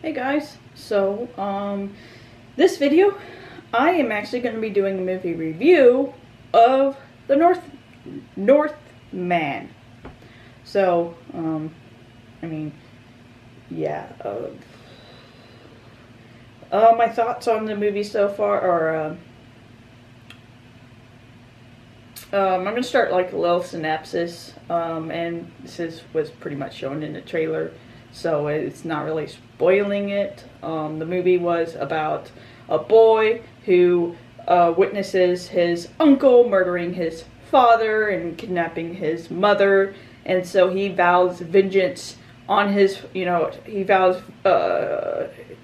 Hey guys, this video, I am actually going to be doing a movie review of the Northman. So, I mean, yeah, my thoughts on the movie so far are, I'm going to start like a little synopsis, and was pretty much shown in the trailer, so it's not really spoiling it. The movie was about a boy who witnesses his uncle murdering his father and kidnapping his mother, and so he vows vengeance on his, he vows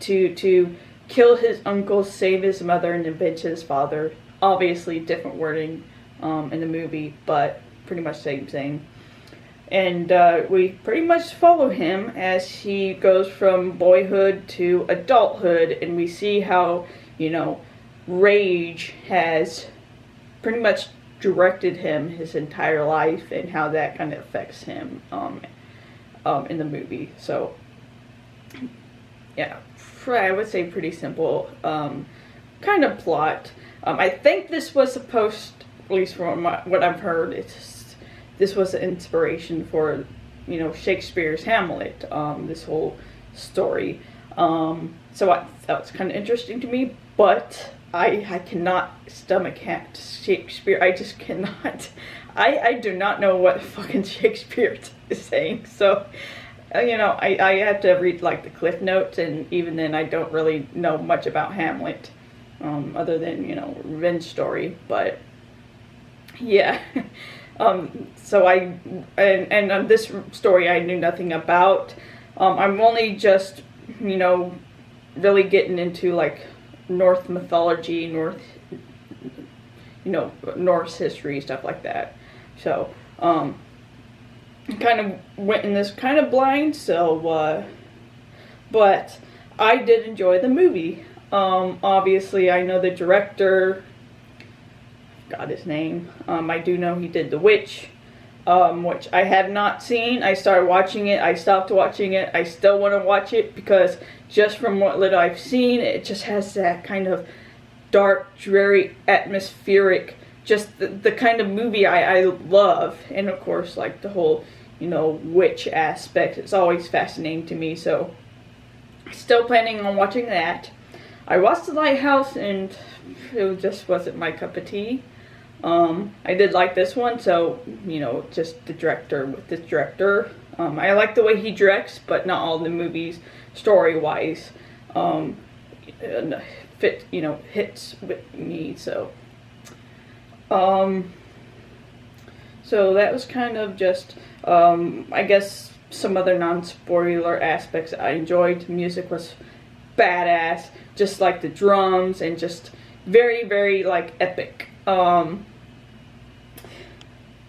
to kill his uncle, save his mother, and avenge his father. Obviously, different wording in the movie, but pretty much same thing. And we pretty much follow him as he goes from boyhood to adulthood, and we see how, rage has pretty much directed him his entire life, and how that kind of affects him in the movie. So, yeah, I would say pretty simple kind of plot. I think this was supposed, at least from what I've heard, this was the inspiration for, Shakespeare's Hamlet, this whole story. So that was kind of interesting to me, but I cannot stomach Shakespeare. I just cannot. I do not know what fucking Shakespeare is saying, so, I have to read, like, the Cliff Notes, and even then I don't really know much about Hamlet, other than, revenge story, but yeah. So this story I knew nothing about. I'm only just, really getting into, like, Norse mythology, Norse history, stuff like that. So, kind of went in this kind of blind, so, but I did enjoy the movie. Obviously I know the director, got his name. I do know he did The Witch, which I have not seen. I started watching it, I stopped watching it, I still want to watch it, because just from what little I've seen, it just has that kind of dark, dreary, atmospheric, just the kind of movie I love. And of course, like, the whole, witch aspect, it's always fascinating to me, so still planning on watching that. I watched The Lighthouse, and it just wasn't my cup of tea. I did like this one, so, just the director with this director. I like the way he directs, but not all the movies, story-wise, hits with me, so. So that was kind of just, I guess, some other non-spoiler aspects I enjoyed. The music was badass, just like the drums, and just very, very, like, epic.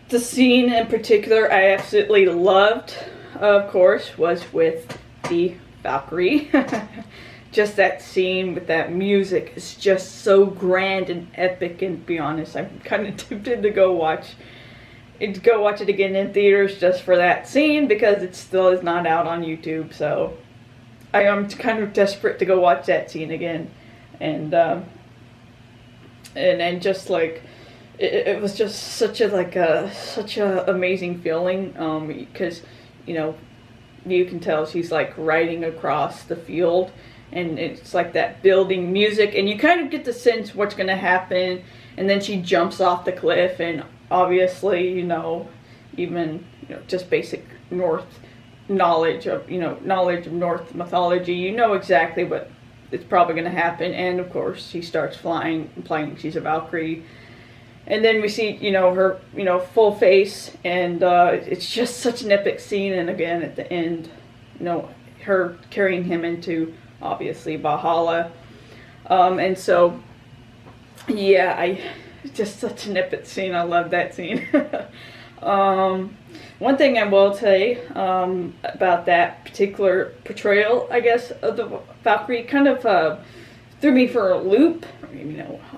The scene in particular I absolutely loved, of course, was with the Valkyrie. Just that scene with that music is just so grand and epic, and to be honest, I'm kind of tempted to go watch it again in theaters just for that scene, because it still is not out on YouTube, so I am kind of desperate to go watch that scene again. And just like, it was just such a amazing feeling, because, you can tell she's, like, riding across the field, and it's like that building music, and you kind of get the sense what's going to happen, and then she jumps off the cliff, and obviously, even, just basic knowledge of Norse mythology, exactly what it's probably going to happen. And of course she starts flying and playing she's a Valkyrie, and then we see her full face, and it's just such an epic scene. And again at the end, her carrying him into obviously Valhalla, and so yeah, just such an epic scene. I love that scene. One thing I will say about that particular portrayal, I guess, of the Valkyrie, kind of threw me for a loop.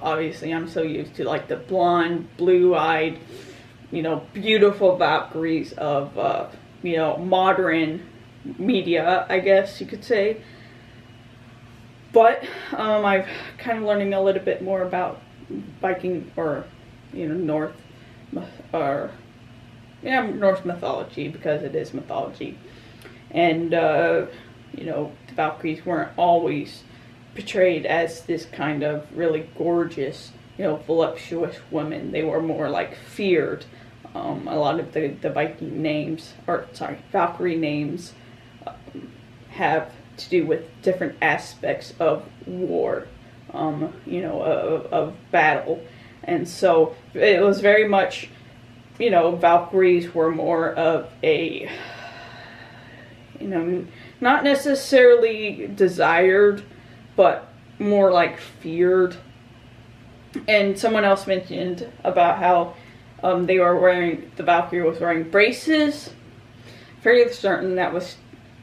Obviously I'm so used to, like, the blonde, blue-eyed, beautiful Valkyries of, modern media, I guess you could say. But I've kind of learning a little bit more about Viking, or North, or Norse mythology, because it is mythology. And the Valkyries weren't always portrayed as this kind of really gorgeous, voluptuous women. They were more like feared. A lot of the Viking names, Valkyrie names, have to do with different aspects of war, of battle. And so it was very much, Valkyries were more of a, not necessarily desired, but more like feared. And someone else mentioned about how the Valkyrie was wearing braces. Fairly certain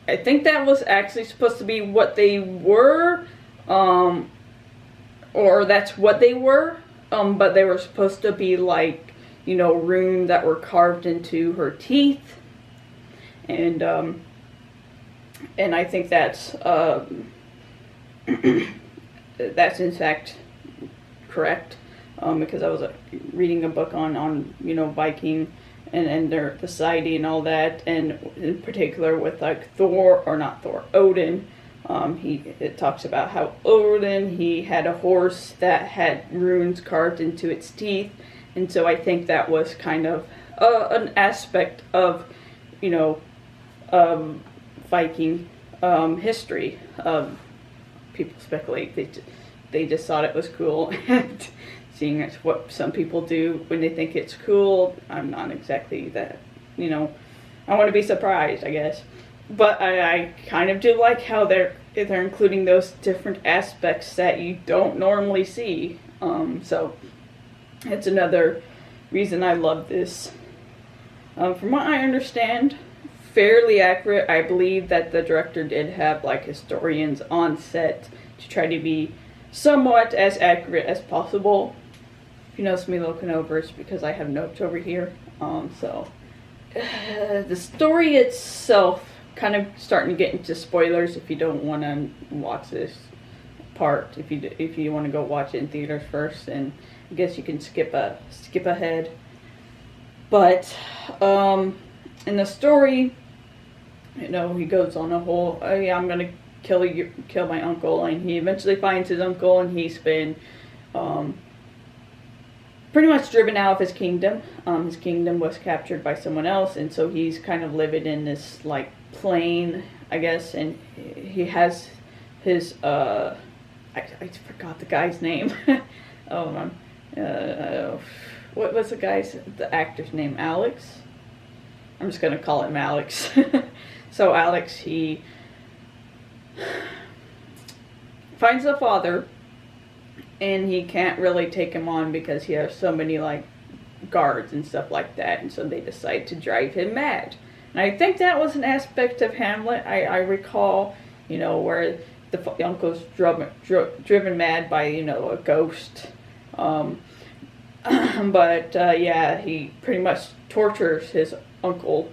I think that was actually supposed to be what they were, or that's what they were, but they were supposed to be like, runes that were carved into her teeth, and I think that's that's in fact correct, because I was reading a book on Viking and their society and all that, and in particular with like Odin. It talks about how Odin, he had a horse that had runes carved into its teeth, and so I think that was kind of an aspect of Viking history. People speculate they just thought it was cool, and seeing as what some people do when they think it's cool, I'm not exactly that, I want to be surprised, I guess. But I kind of do like how they're including those different aspects that you don't normally see. So it's another reason I love this. From what I understand, fairly accurate. I believe that the director did have like historians on set to try to be somewhat as accurate as possible. If you notice me looking over, it's because I have notes over here. The story itself, kind of starting to get into spoilers if you don't want to watch this part. If you want to go watch it in theaters first, and I guess you can skip ahead. But in the story, he goes on a whole, oh yeah, I'm gonna kill my uncle, and he eventually finds his uncle, and he's been pretty much driven out of his kingdom. His kingdom was captured by someone else, and so he's kind of living in this like plain, I guess, and he has his I forgot the guy's name. What was the actor's name? Alex? I'm just gonna call him Alex. So Alex, he finds the father, and he can't really take him on because he has so many like guards and stuff like that, and so they decide to drive him mad. And I think that was an aspect of Hamlet. I recall, where the uncle's driven mad by a ghost. But yeah, he pretty much tortures his uncle.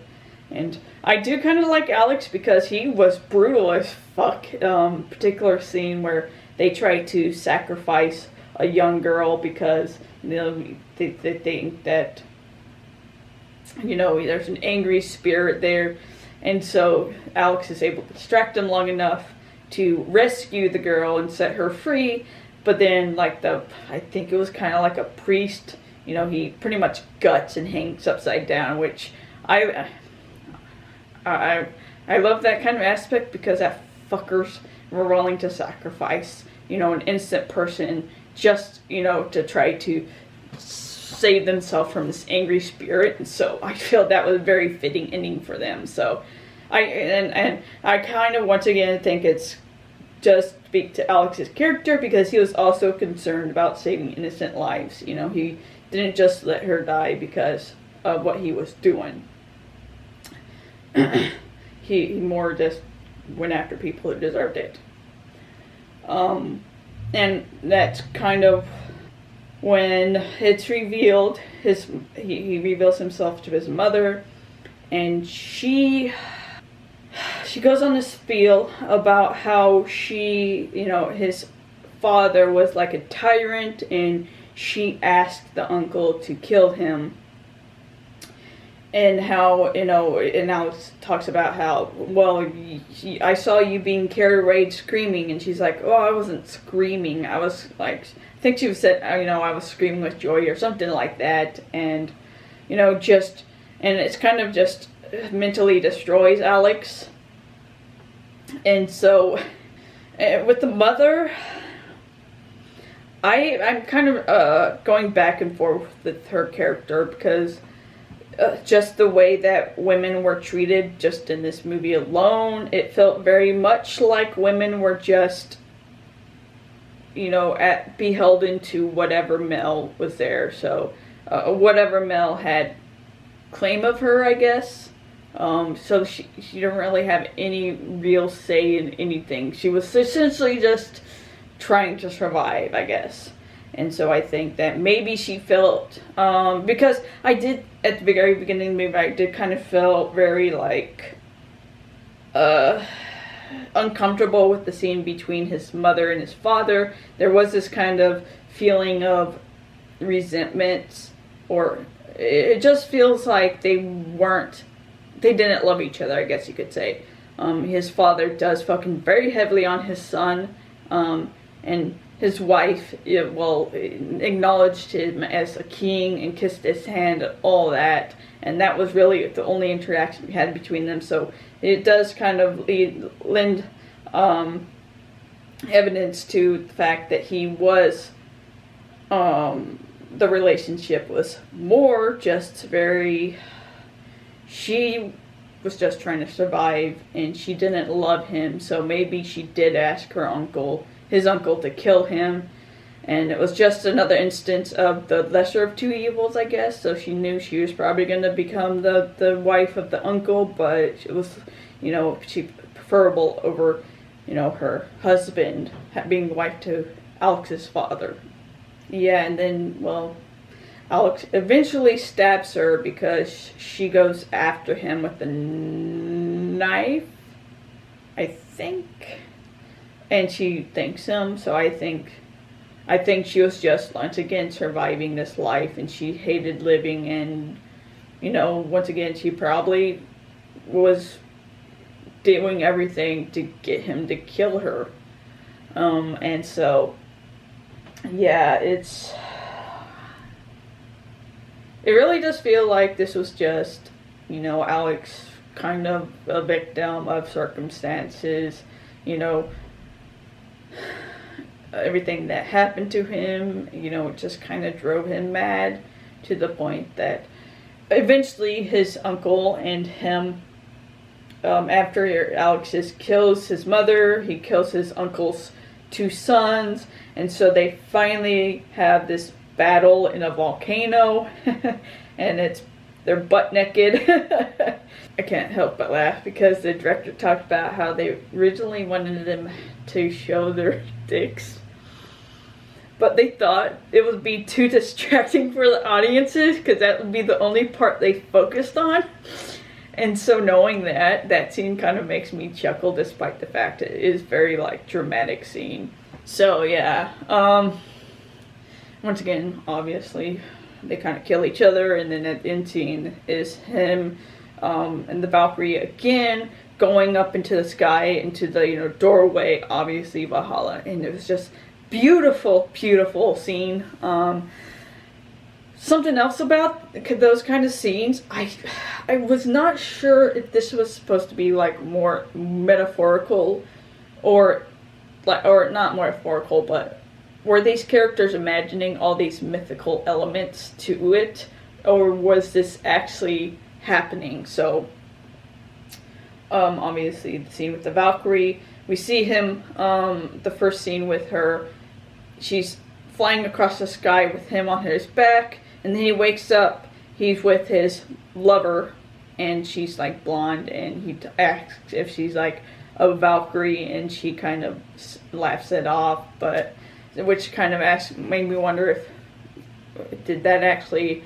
And I do kind of like Alex because he was brutal as fuck. Particular scene where they try to sacrifice a young girl because they think that there's an angry spirit there, and so Alex is able to distract him long enough to rescue the girl and set her free. But then I think it was kind of like a priest, he pretty much guts and hangs upside down, which I love that kind of aspect, because that fuckers were willing to sacrifice, an innocent person just, to try to save themselves from this angry spirit. And so I feel that was a very fitting ending for them. So I kind of once again think it's just speak to Alex's character, because he was also concerned about saving innocent lives. He didn't just let her die because of what he was doing. He more just went after people who deserved it. And that's kind of when it's revealed, he reveals himself to his mother, and she she goes on this spiel about how his father was like a tyrant, and she asked the uncle to kill him. And how, and now it talks about how, well, I saw you being carried away screaming, and she's like, oh, I wasn't screaming, I was like, I think she said, I was screaming with joy or something like that, and, and it's kind of just mentally destroys Alex. And so, with the mother, I'm kind of going back and forth with her character, because just the way that women were treated just in this movie alone, it felt very much like women were just, beholden to whatever male was there. So, whatever male had claim of her, I guess. So she didn't really have any real say in anything. She was essentially just trying to survive, I guess. And so I think that maybe she felt, because I did, at the very beginning of the movie, I did kind of feel very, like, uncomfortable with the scene between his mother and his father. There was this kind of feeling of resentment, or it just feels like they didn't love each other, I guess you could say. His father does focus very heavily on his son, and his wife, acknowledged him as a king and kissed his hand and all that. And that was really the only interaction we had between them. So it does kind of lend evidence to the fact that he was, the relationship was more just she was just trying to survive, and she didn't love him. So maybe she did ask his uncle, to kill him, and it was just another instance of the lesser of two evils, I guess. So she knew she was probably going to become the wife of the uncle, but it was, she preferable over, her husband being the wife to Alex's father. Yeah, and then, Alex eventually stabs her because she goes after him with a knife, I think. And she thanks him, so I think she was just, once again, surviving this life, and she hated living, and, once again, she probably was doing everything to get him to kill her. And so, yeah, it really does feel like this was just, Alex kind of a victim of circumstances, everything that happened to him, it just kind of drove him mad, to the point that eventually his uncle and him, after Alex kills his mother, he kills his uncle's two sons, and so they finally have this battle in a volcano, and they're butt naked. I can't help but laugh, because the director talked about how they originally wanted them to show their dicks, but they thought it would be too distracting for the audiences, because that would be the only part they focused on. And so knowing that scene kind of makes me chuckle, despite the fact it is very, like, dramatic scene. So yeah, once again, obviously they kind of kill each other, and then at the end scene is him and the Valkyrie again going up into the sky, into the doorway, obviously Valhalla, and it was just beautiful, beautiful scene. Something else about those kind of scenes, I was not sure if this was supposed to be like more metaphorical, or not metaphorical, but were these characters imagining all these mythical elements to it, or was this actually happening? So, obviously the scene with the Valkyrie, we see him, the first scene with her, she's flying across the sky with him on his back, and then he wakes up, he's with his lover, and she's like blonde, and he asks if she's like a Valkyrie, and she kind of laughs it off, but which kind of made me wonder if did that actually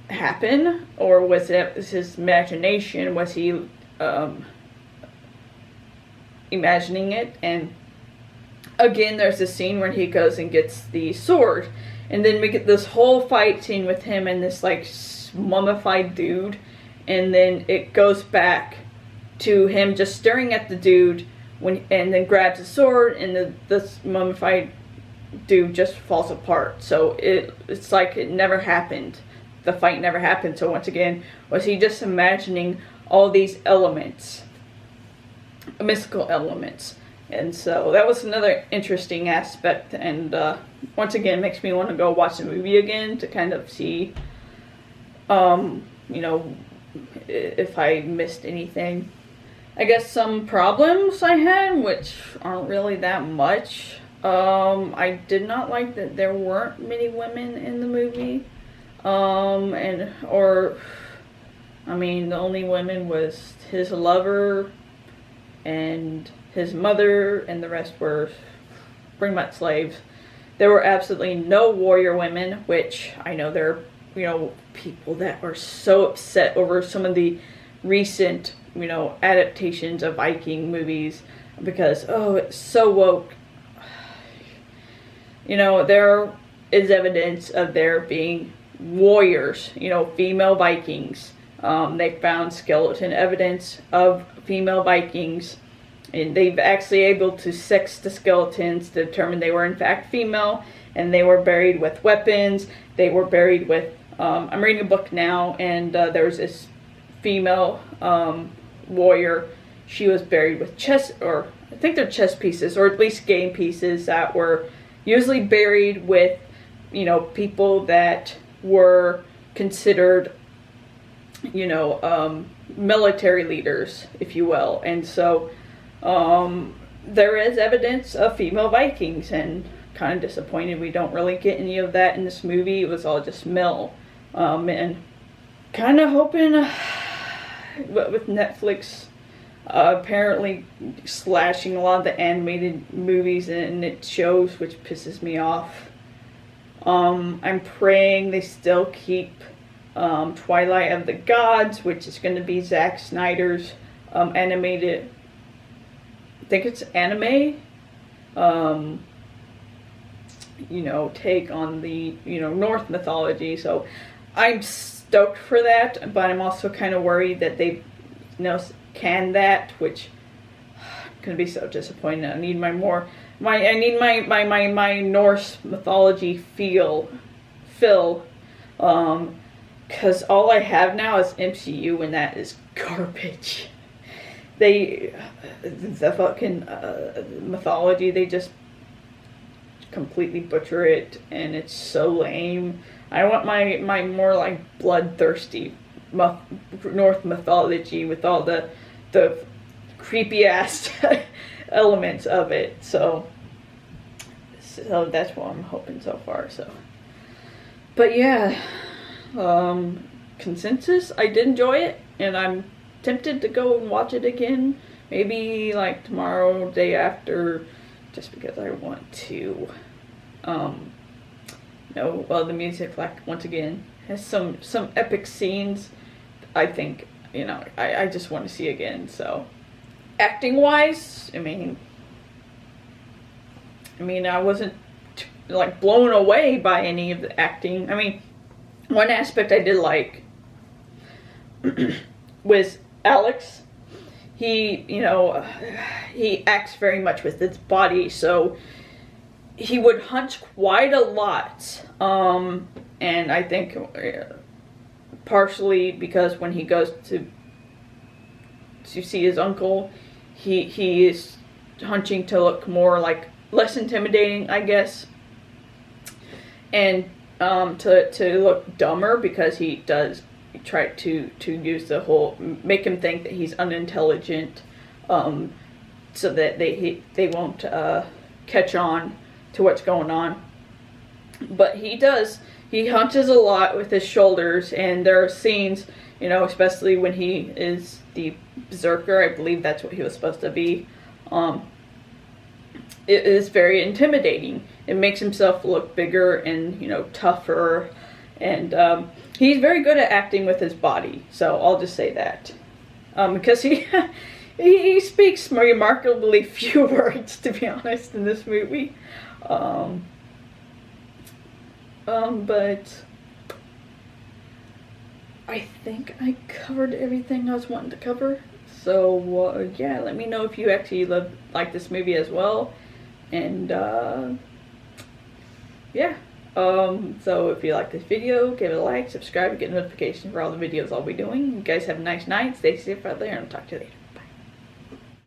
happen, or was it his imagination? Was he imagining it. And again, there's this scene where he goes and gets the sword, and then we get this whole fight scene with him and this like mummified dude, and then it goes back to him just staring at the dude and then grabs a sword, and this mummified dude just falls apart. So it's like it never happened. The fight never happened. So once again, was he just imagining all these elements, mystical elements? And so that was another interesting aspect, and once again makes me want to go watch the movie again to kind of see, you know, if I missed anything. I guess some problems I had, which aren't really that much. I did not like that there weren't many women in the movie. The only women was his lover and his mother, and the rest were pretty much slaves. There were absolutely no warrior women, which I know there are, you know, people that are so upset over some of the recent, you know, adaptations of Viking movies because, oh, it's so woke. You know, there is evidence of there being warriors, you know, female Vikings. They found skeleton evidence of female Vikings, and they've actually able to sex the skeletons to determine they were in fact female, and they were buried with weapons. They were buried with, I'm reading a book now, and there's this female warrior. She was buried with chest, or I think they're chest pieces, or at least game pieces that were usually buried with, you know, people that were considered, you know, military leaders, if you will. And so there is evidence of female Vikings, and kind of disappointed we don't really get any of that in this movie. It was all just male men. Kind of hoping with Netflix apparently slashing a lot of the animated movies and its shows, which pisses me off. I'm praying they still keep Twilight of the Gods, which is going to be Zack Snyder's animated, I think it's anime, you know, take on the, you know, Norse mythology. So I'm stoked for that, but I'm also kind of worried that they, you know, can that, which I'm gonna be so disappointed. I need my Norse mythology fill, because all I have now is MCU, and that is garbage. The fucking mythology, they just completely butcher it, and it's so lame. I want my more like bloodthirsty North mythology with all the creepy ass elements of it. So that's what I'm hoping so far. So, but yeah, consensus, I did enjoy it, and I'm tempted to go and watch it again. Maybe like tomorrow, day after, just because I want to. Well, the music, like, once again, has some epic scenes. I think, you know, I just want to see again. So, acting wise, I mean, I wasn't like blown away by any of the acting. I mean, one aspect I did like was Alex. He, you know, he acts very much with his body, so he would hunch quite a lot. And I think partially because when he goes to see his uncle, he is hunching to look more like less intimidating, I guess, and to look dumber, because he does try to use the whole make him think that he's unintelligent, so that they won't catch on to what's going on. But he hunches a lot with his shoulders, and there are scenes, you know, especially when he is the berserker, I believe that's what he was supposed to be. It is very intimidating. It makes himself look bigger and, you know, tougher, and he's very good at acting with his body. So I'll just say that, because he he speaks remarkably few words, to be honest, in this movie. But I think I covered everything I was wanting to cover. So yeah, let me know if you actually like this movie as well. And yeah. So if you like this video, give it a like, subscribe, and get notifications for all the videos I'll be doing. You guys have a nice night. Stay safe out there, and I'll talk to you later.